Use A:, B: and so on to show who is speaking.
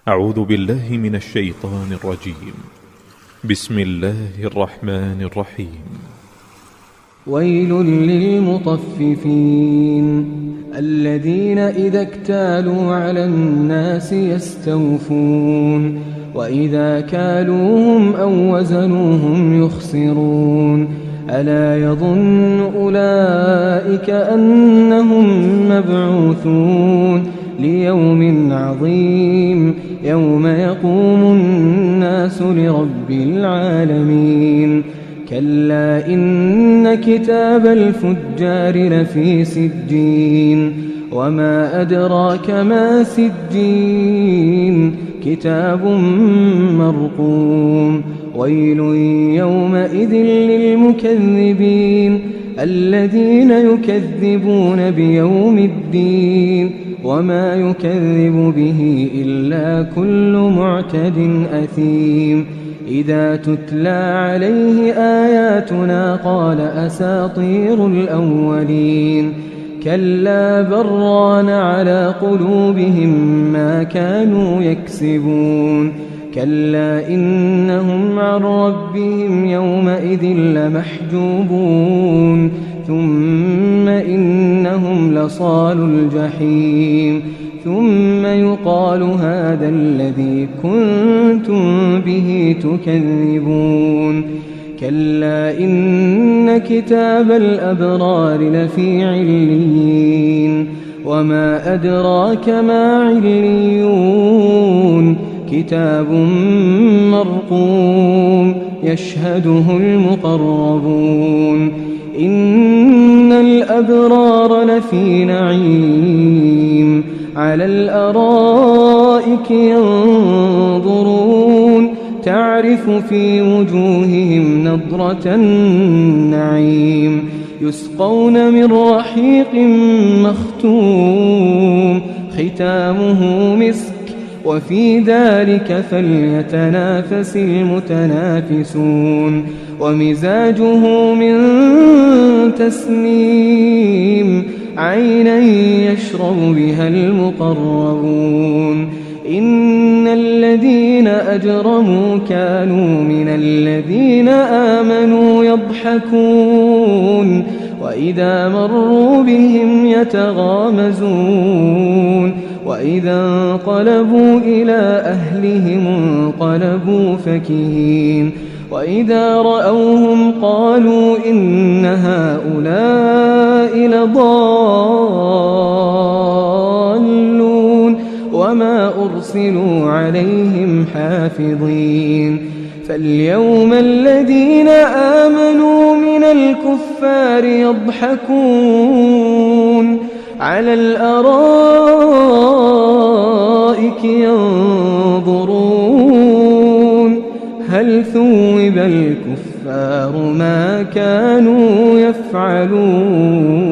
A: أعوذ بالله من الشيطان الرجيم. بسم الله الرحمن الرحيم.
B: ويل للمطففين الذين إذا اكتالوا على الناس يستوفون وإذا كالوهم أو وزنوهم يخسرون ألا يظن أولئك أنهم مبعوثون ليوم عظيم يوم يقوم الناس لرب العالمين كلا إن كتاب الفجار لفي سجين وما أدراك ما سجين كتاب مرقوم ويل يومئذ للمكذبين الذين يكذبون بيوم الدين وما يكذب به إلا كل معتد أثيم إذا تتلى عليه آياتنا قال أساطير الأولين كلا بران على قلوبهم ما كانوا يكسبون كلا إنهم عن ربهم يومئذ لمحجوبون ثم إنهم لصالو الجحيم ثم يقال هذا الذي كنتم به تكذبون كلا إن كتاب الأبرار لفي عليين وما أدراك ما عليون كتاب مرقوم يشهده المقربون إن الأبرار لفي نعيم على الأرائك ينظرون تعرف في وجوههم نضرة النعيم يسقون من رحيق مختوم ختامه مسك وفي ذلك فليتنافس المتنافسون ومزاجه من تسنيم عينا يشرب بها المقربون إن الذين أجرموا كانوا من الذين آمنوا يضحكون وإذا مروا بهم يتغامزون وإذا انقلبوا إلى أهلهم انقلبوا فكهين وإذا رأوهم قالوا إن هؤلاء لضالون وما أرسلوا عليهم حافظين فاليوم الذين آمنوا من الكفار يضحكون على الأرائك ينظرون هل ثوب الكفار ما كانوا يفعلون